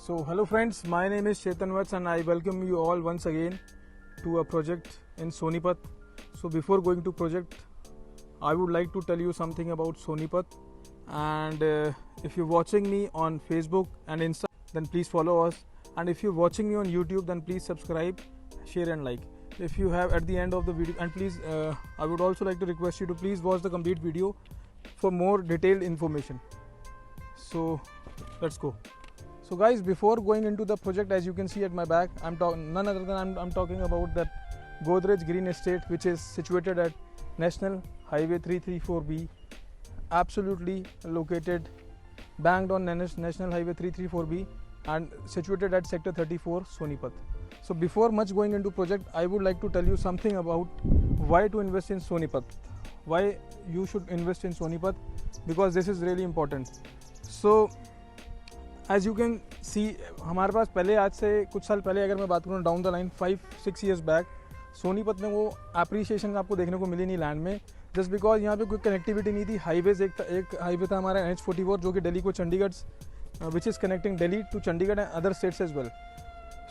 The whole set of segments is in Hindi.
So hello friends, my name is Chetan Vats and I welcome you all once again to a project in Sonipat. So before going to project, I would like to tell you something about Sonipat, and if you're watching me on Facebook and Insta, then please follow us, and if you're watching me on YouTube, then please subscribe, share and like. If you have at the end of the video, and please I would also like to request you to please watch the complete video for more detailed information. So let's go. So guys, before going into the project, as you can see at my back, I'm talking about that Godrej Green Estate, which is situated at National Highway 334B, absolutely located, banged on National Highway 334B and situated at Sector 34, Sonipat. So before much going into project, I would like to tell you something about why to invest in Sonipat, why you should invest in Sonipat, because this is really important. So as you can see, हमारे पास पहले आज से कुछ साल पहले अगर मैं बात करूँ down the line 5-6 years back, Sonipat में वो अप्रिशिएशन आपको देखने को मिली नहीं लैंड में, जस्ट बिकॉज यहाँ पे कोई कनेक्टिविटी नहीं थी. हाईवेज एक हाईवे था हमारा NH44 जो कि दिल्ली को Chandigarh which is connecting Delhi to Chandigarh and other states as well.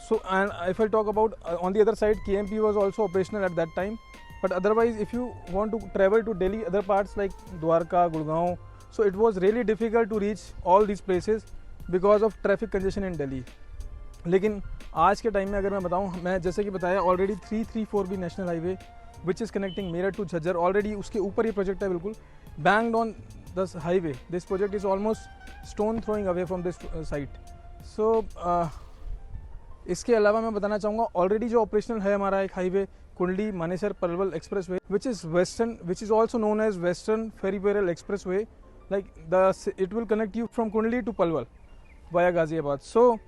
So and if I talk about on the other side, KMP was also operational at that time, but otherwise if you want to travel to Delhi, other parts like Dwarka, Gurgaon, so it was really difficult to reach all these places because of traffic congestion in Delhi. लेकिन आज के टाइम में अगर मैं बताऊं, मैं जैसे कि बताया already 334B national highway which is connecting Meerut to Jhajjar, already उसके ऊपर ही प्रोजेक्ट है, बिल्कुल banged on the highway. This project is almost stone throwing away from this site. So इसके अलावा मैं बताना चाहूँगा ऑलरेडी जो ऑपरेशनल है हमारा एक highway Kundli Manesar Palwal expressway which is also known as western peripheral expressway, like it will connect you from Kundli to Palwal via Ghaziabad. So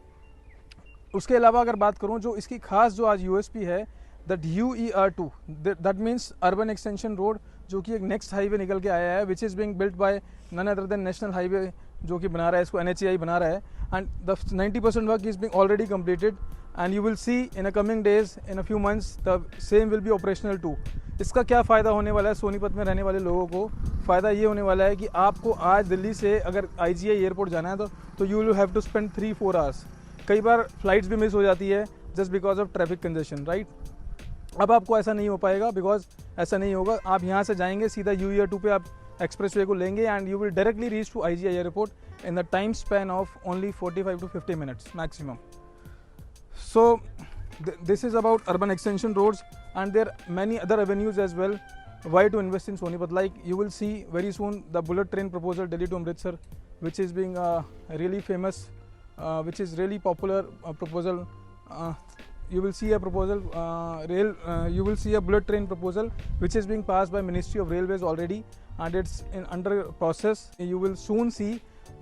उसके अलावा अगर बात करूँ, जो इसकी खास जो आज USP है, that UER2, that means urban extension road, जो कि एक नेक्स्ट हाईवे निकल के आया है which is being built by none other than national highway, जो कि बना रहा है इसको NHAI बना रहा है, and the 90% work is being already completed and you will see in a coming days, in a few months the same will be operational too. इसका क्या फ़ायदा होने वाला है सोनीपत में रहने वाले लोगों को? फ़ायदा ये होने वाला है कि आपको आज दिल्ली से अगर IGI एयरपोर्ट जाना है तो you will have to spend 3-4 hours. कई बार फ्लाइट्स भी मिस हो जाती है just because of traffic congestion, right. अब आपको ऐसा नहीं हो पाएगा, बिकॉज ऐसा नहीं होगा. आप यहाँ से जाएंगे सीधा UER2 पे आप एक्सप्रेस वे को लेंगे and you will directly reach to IGI airport in the time span of only 45 to 50 minutes maximum. So this is about urban extension roads, and there are many other avenues as well why to invest in Sonipat. Like you will see very soon the bullet train proposal Delhi to Amritsar, which is being really famous, which is really popular proposal. You will see a proposal you will see a bullet train proposal which is being passed by Ministry of Railways already, and it's in under process. You will soon see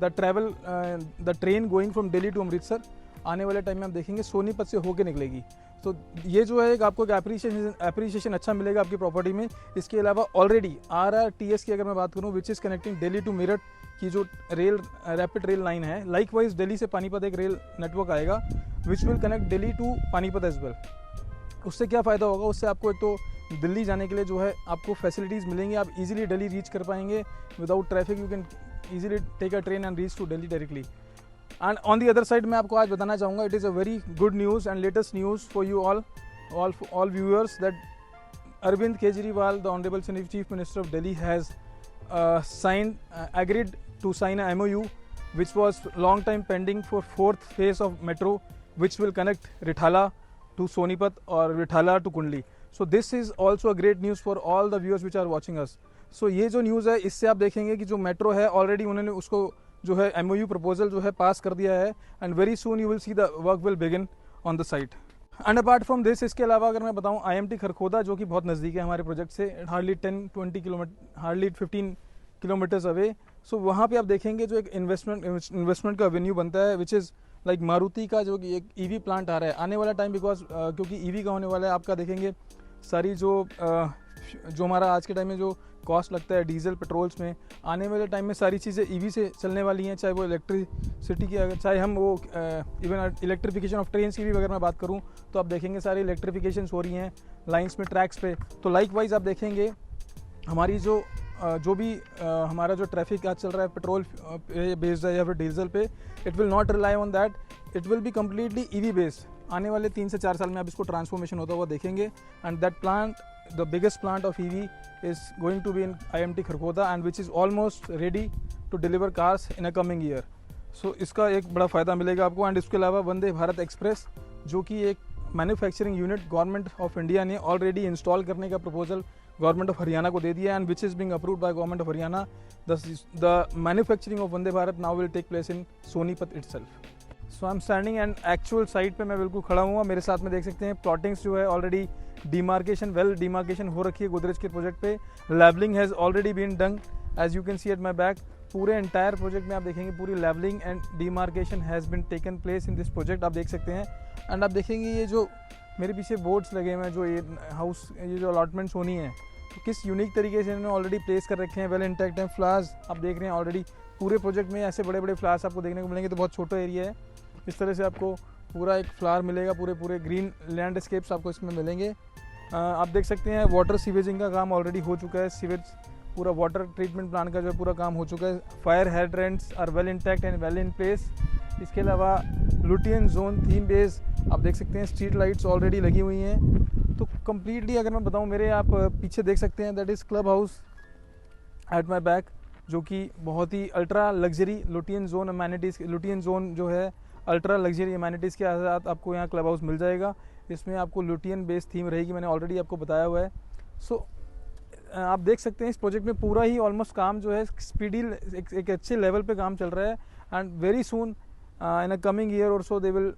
the train going from Delhi to Amritsar. आने वाले टाइम में आप देखेंगे सोनीपत से होके निकलेगी. तो ये जो है एक आपको एप्रिसिएशन अच्छा मिलेगा आपकी प्रॉपर्टी में. इसके अलावा ऑलरेडी RRTS की अगर मैं बात करूँ, which is connecting Delhi to Meerut की जो रैपिड रेल लाइन है, लाइक वाइज दिल्ली से पानीपत एक रेल नेटवर्क आएगा which will connect Delhi to Panipat as well. उससे क्या फ़ायदा होगा? उससे आपको एक तो दिल्ली जाने के लिए जो है आपको फैसिलिटीज़ मिलेंगी, आप इजीली दिल्ली रीच कर पाएंगे without traffic. You can easily take a train and reach to Delhi directly. And on the other side मैं आपको आज बताना चाहूँगा, it is a very good news and latest news for you all viewers, that Arvind Kejriwal, the Honorable Chief Minister of Delhi, has agreed to sign a MOU which was long time pending for 4th phase of metro, which will connect Rithala to Sonipat or Rithala to Kundli. So this is also a great news for all the viewers which are watching us. So ये जो न्यूज़ है, इससे आप देखेंगे कि जो मेट्रो है ऑलरेडी उन्होंने उसको जो है MOU प्रपोजल जो है पास कर दिया है, and very soon you will see the work will begin on the site. And apart from this, इसके अलावा अगर मैं बताऊं, IMT खरखोदा जो कि बहुत नज़दीक है हमारे प्रोजेक्ट से, hardly 10-20 kilometre, hardly 15 kilometres away. So वहाँ पे आप देखेंगे जो एक इन्वेस्टमेंट का वेन्यू बनता है विच इज़ लाइक मारुति का जो कि एक EV प्लांट आ रहा है आने वाला टाइम, बिकॉज क्योंकि EV का होने वाला है. आपका देखेंगे सारी जो हमारा आज के टाइम में जो कॉस्ट लगता है डीजल पेट्रोल्स में, आने वाले टाइम में सारी चीज़ें EV से चलने वाली हैं, चाहे वो इलेक्ट्रिसिटी की, अगर चाहे हम वो इवन इलेक्ट्रिफिकेशन ऑफ ट्रेन्स की भी अगर मैं बात करूं, तो आप देखेंगे सारी इलेक्ट्रिफिकेशन हो रही हैं लाइंस में, ट्रैक्स पे. तो लाइक वाइज आप देखेंगे हमारी जो जो भी हमारा जो ट्रैफिक आज चल रहा है पेट्रोल बेस्ड है या फिर डीजल पे, it will not rely on that, it will be completely EV based. आने वाले 3 से 4 साल में आप इसको ट्रांसफॉर्मेशन होता हुआ देखेंगे। And that plant, the biggest plant of EV is going to be in IMT Kharkhoda and which is almost ready to deliver cars in a coming year. So इसका एक बड़ा फ़ायदा मिलेगा आपको। एंड इसके अलावा वंदे भारत एक्सप्रेस, जो कि एक manufacturing unit government of India ने ऑलरेडी इंस्टॉल करने का प्रपोजल गवर्नमेंट ऑफ हरियाणा को दे दिया, and which is being approved by government of Haryana. The manufacturing of Vande Bharat now will take place in Sonipat itself. So I am standing and actual site पे मैं बिल्कुल खड़ा हुआ। मेरे साथ में देख सकते हैं प्लॉटिंग्स जो है ऑलरेडी डिमार्केशन, वेल डिमार्केशन हो रखी है गोदरेज के प्रोजेक्ट पे। Levelling has already been done as you can see at my back. पूरे एंटायर प्रोजेक्ट में आप देखेंगे पूरी levelling and demarcation has been taken place in this project, आप देख सकते हैं। एंड आप देखेंगे ये जो मेरे पीछे बोर्ड्स लगे हुए हैं, जो ये हाउस, ये जो अलॉटमेंट्स होनी है, तो किस यूनिक तरीके से इन्होंने ऑलरेडी प्लेस कर रखे हैं, वेल इंटैक्ट हैं। फ्लावर्स आप देख रहे हैं ऑलरेडी पूरे प्रोजेक्ट में ऐसे बड़े बड़े फ्लावर्स आपको देखने को मिलेंगे। तो बहुत छोटा एरिया है, इस तरह से आपको पूरा एक फ्लावर मिलेगा, पूरे ग्रीन लैंडस्केप्स आपको इसमें मिलेंगे। आप देख सकते हैं वाटर सीवेजिंग का काम ऑलरेडी हो चुका है। सीवेज पूरा वाटर ट्रीटमेंट प्लांट का जो पूरा काम हो चुका है। Fire hydrants are well intact and well in place. इसके अलावा लुटियन जोन थीम बेस आप देख सकते हैं, स्ट्रीट लाइट्स ऑलरेडी लगी हुई हैं। तो कम्प्लीटली अगर मैं बताऊं, मेरे आप पीछे देख सकते हैं, that is club house at my back, जो कि बहुत ही ultra luxury Lutyens zone amenities, Lutyens zone जो है अल्ट्रा लग्जरी अमेनिटीज़ के साथ आपको यहाँ क्लब हाउस मिल जाएगा। इसमें आपको लुटियन बेस्ड थीम रहेगी, मैंने ऑलरेडी आपको बताया हुआ है। सो आप देख सकते हैं इस प्रोजेक्ट में पूरा ही ऑलमोस्ट काम जो है स्पीडी, एक अच्छे लेवल पे काम चल रहा है। And very soon in a coming year और so they will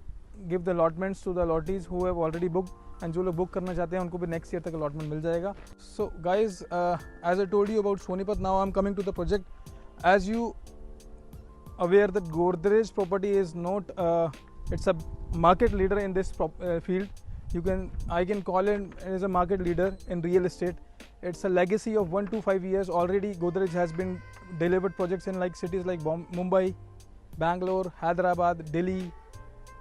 give the allotments to the allottees who have already booked, and जो लोग बुक करना चाहते हैं उनको भी नेक्स्ट ईयर तक अलॉटमेंट मिल जाएगा। So guys, as I told you about Sonipat, now I am coming to the project. As you aware that Godrej property is not it's a market leader in this field. I can call it as a market leader in real estate. It's a legacy of 1 to 5 years. Already Godrej has been delivered projects in like cities like Mumbai, Bangalore, Hyderabad, Delhi,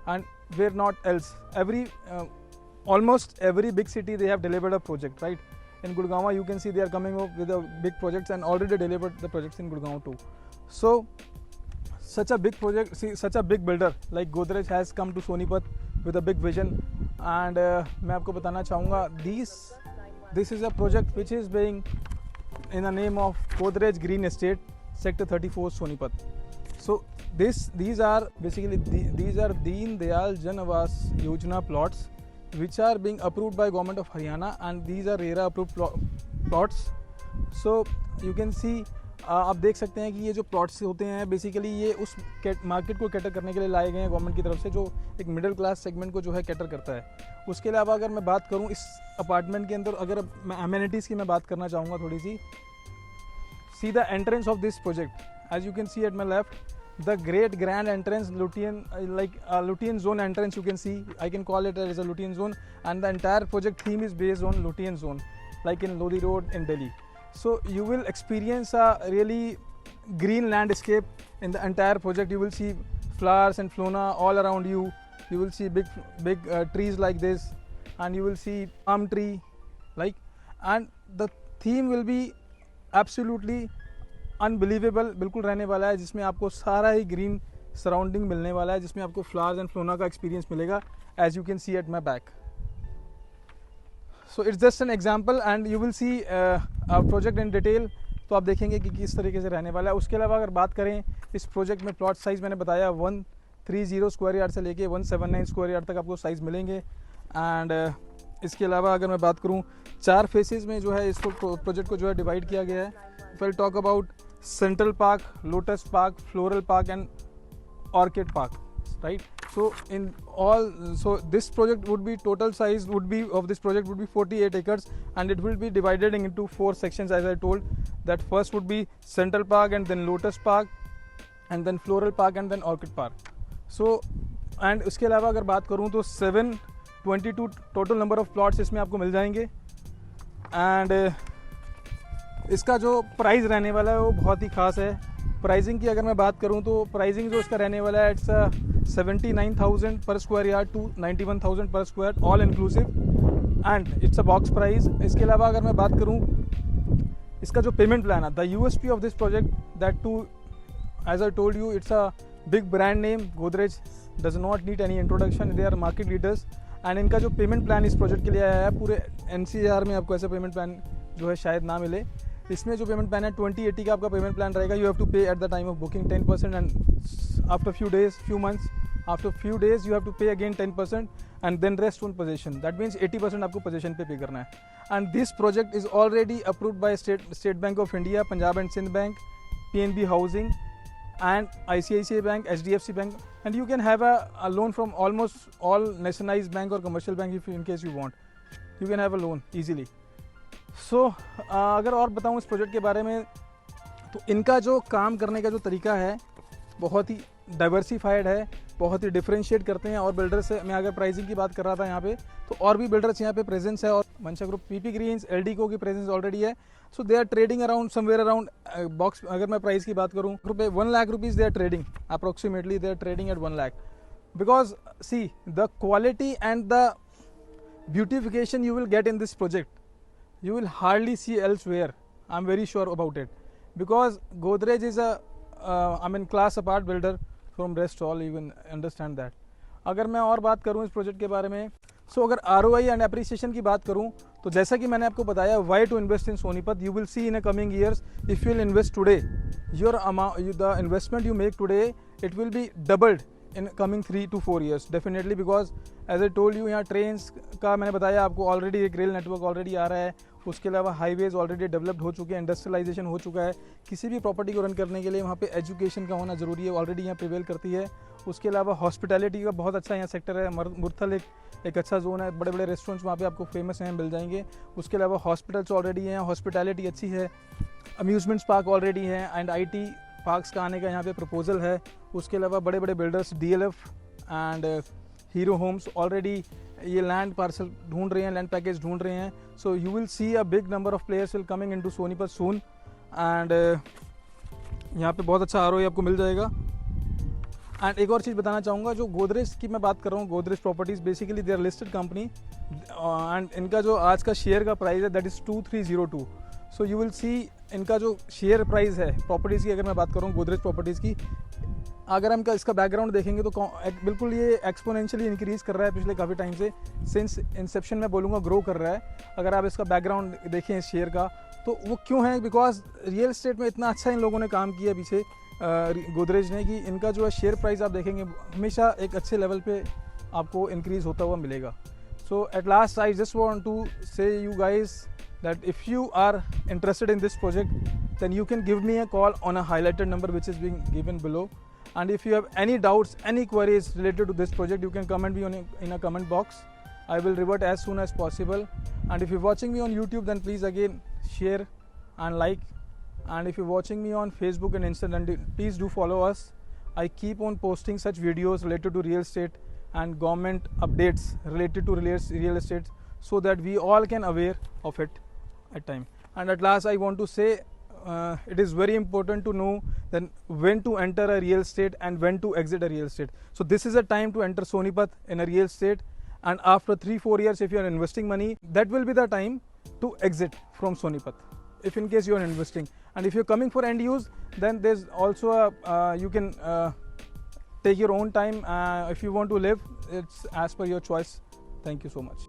and where not else. Almost every big city they have delivered a project, right? In Gurgaon you can see they are coming up with a big projects and already delivered the projects in Gurgaon too. So such a big project, such a big builder like Godrej has come to Sonipat with a big vision, and मैं आपको बताना चाहूँगा this is a project which is being in the name of Godrej Green Estate, Sector 34, Sonipat. So these are basically these are Deen Dayal Jan Awas Yojana plots which are being approved by Government of Haryana, and these are RERA approved plots. So you can see आप देख सकते हैं कि ये जो प्लॉट्स होते हैं बेसिकली ये उस मार्केट को कैटर करने के लिए लाए गए हैं गवर्नमेंट की तरफ से, जो एक मिडिल क्लास सेगमेंट को जो है कैटर करता है। उसके अलावा अगर मैं बात करूं इस अपार्टमेंट के अंदर, अगर मैं अमेनिटीज़ की मैं बात करना चाहूँगा थोड़ी सी, see the entrance of this project as you can see at my left, the great grand entrance, Lutean, like Lutean zone entrance, you can see, I can call it as a Lutean zone, and the entire project theme is based on Lutean zone, like in Lodi Road in Delhi. So you will experience a really green landscape in the entire project. You will see flowers and fauna all around you. You will see big trees like this, and you will see palm tree, like, and the theme will be absolutely unbelievable बिल्कुल रहने वाला है, जिसमें आपको सारा ही ग्रीन सराउंडिंग मिलने वाला है, जिसमें आपको फ्लावर्स एंड फ्लोना का एक्सपीरियंस मिलेगा, as you can see at my back. So it's just an example and you will see project in detail. तो आप देखेंगे कि किस तरीके से रहने वाला है. उसके अलावा अगर बात करें इस प्रोजेक्ट में, प्लॉट साइज़ मैंने बताया 130 स्क्वायर यार्ड से लेके 179 स्क्वायर यार्ड तक आपको साइज़ मिलेंगे. एंड इसके अलावा अगर मैं बात करूँ 4 फेसेस में जो है इसको प्रोजेक्ट को जो है डिवाइड किया गया है. If I talk about Central Park, Lotus Park, Floral Park and Orchid Park, right? So in all, so this project would be, total size would be of this project would be 48 acres, and it will be divided into 4 sections, as I told. That first would be Central Park, and then Lotus Park, and then Floral Park, and then Orchid Park. So and उसके अलावा अगर बात करूँ तो 722 टोटल नंबर ऑफ प्लॉट्स इसमें आपको मिल जाएंगे. एंड इसका जो प्राइस रहने वाला है वो बहुत ही खास है. प्राइसिंग की अगर मैं बात करूं तो प्राइसिंग जो इसका रहने वाला है, इट्स 79,000 पर स्क्वायर यार्ड टू 91,000 पर square, all inclusive, and it's a box price. इसके अलावा अगर मैं बात करूं इसका जो पेमेंट प्लान है, the USP of this project that too as I told you it's a big brand name, Godrej does not need any introduction, they are market leaders. And इनका जो पेमेंट प्लान इस प्रोजेक्ट के लिए आया है, पूरे एनसीआर में आपको ऐसा पेमेंट प्लान जो है शायद ना मिले। इसमें जो पेमेंट प्लान है 2080 का आपका पेमेंट प्लान रहेगा। You have to pay at the time of booking 10% and after few months after few days you have to pay again 10% and then rest on possession. That means 80% आपको पोजीशन पे करना है। And this project is already approved by State Bank of India, Punjab and Sind bank, PNB housing and ICICI Bank, HDFC Bank, and you can have a loan from almost all nationalized bank or commercial bank if in case you want, you can have a loan easily. So अगर और बताऊँ इस प्रोजेक्ट के बारे में, तो इनका जो काम करने का जो तरीका है बहुत ही डाइवर्सिफाइड है, बहुत ही डिफरेंशिएट करते हैं और बिल्डर्स से। मैं अगर प्राइसिंग की बात कर रहा था यहाँ पे, तो और भी बिल्डर्स यहाँ पे प्रेजेंस है और मंशा ग्रुप, पीपी ग्रीन्स, एलडीको की प्रेजेंस ऑलरेडी है। So they are trading around somewhere around box, अगर मैं प्राइस की बात करूँ, रुपये 1 lakh rupees they are trading approximately, they are trading at 1 lakh, because see the quality and the beautification you will get in this project you will hardly see elsewhere. I'm very sure about it, because Godrej is a class apart builder from rest all, you can understand that. अगर मैं और बात करूँ इस प्रोजेक्ट के बारे में, अगर ROI एंड अप्रिसिएशन की बात करूँ, तो जैसा कि मैंने आपको बताया, why to invest in Sonipat, you will see in a coming years, if you will invest today, your amount, the investment you make today, it will be doubled in coming 3 to 4 years definitely, because as I told you, यहाँ ट्रेन्स का मैंने बताया आपको, ऑलरेडी एक रेल नेटवर्क ऑलरेडी आ रहा है। उसके अलावा हाईवेज ऑलरेडी डेवलप्ड हो चुके हैं, इंडस्ट्रियलाइजेशन हो चुका है। किसी भी प्रॉपर्टी को रन करने के लिए वहाँ पे एजुकेशन का होना ज़रूरी है, ऑलरेडी यहाँ प्रिवेल करती है। उसके अलावा हॉस्पिटैलिटी का बहुत अच्छा यहाँ सेक्टर है। मुरथल एक अच्छा जोन है, बड़े बड़े रेस्टोरेंट्स वहाँ पे आपको फेमस हैं, मिल जाएंगे। उसके अलावा हॉस्पिटल्स ऑलरेडी हैं, हॉस्पिटैलिटी अच्छी है, अम्यूज़मेंट्स पार्क ऑलरेडी हैं, एंड IT पार्क्स का आने का यहाँ पे प्रपोजल है। उसके अलावा बड़े बड़े builders DLF and Hero homes already ये लैंड पार्सल ढूंढ रहे हैं, लैंड पैकेज ढूंढ रहे हैं। So you will see a big number of players will coming into Sonipat soon, and यहाँ पे बहुत अच्छा ROI आपको मिल जाएगा। एंड एक और चीज़ बताना चाहूँगा, जो गोदरेज की मैं बात कर रहा हूँ, Godrej properties basically they are listed company, and इनका जो आज का शेयर का प्राइस है that is 2302। So you will see इनका जो शेयर प्राइस है प्रॉपर्टीज़ की, अगर मैं बात करूँ गोदरेज प्रॉपर्टीज़ की, अगर हम इसका बैकग्राउंड देखेंगे तो बिल्कुल ये एक्सपोनेंशियली इंक्रीज़ कर रहा है पिछले काफ़ी टाइम से, सिंस इंसेप्शन मैं बोलूँगा ग्रो कर रहा है। अगर आप इसका बैकग्राउंड देखें इस शेयर का, तो वो क्यों है, बिकॉज रियल एस्टेट में इतना अच्छा इन लोगों ने काम किया पीछे गोदरेज ने, कि इनका जो है शेयर प्राइस आप देखेंगे हमेशा एक अच्छे लेवल पे आपको इंक्रीज़ होता हुआ मिलेगा। So at last I just want to say you guys that if you are interested in this project, then you can give me a call on a highlighted number which is being given below. And if you have any doubts, any queries related to this project, you can comment me in a comment box. I will revert as soon as possible. And if you're watching me on YouTube, then please again share and like. And if you're watching me on Facebook and Insta, then please do follow us. I keep on posting such videos related to real estate and government updates related to real estate, so that we all can aware of it at time. And at last I want to say, it is very important to know then when to enter a real estate and when to exit a real estate. So this is a time to enter Sonipat in a real estate, and after 3-4 years if you are investing money, that will be the time to exit from Sonipat, if in case you are investing. And if you are coming for end use, then there's also a you can take your own time. If you want to live, it's as per your choice. Thank you so much.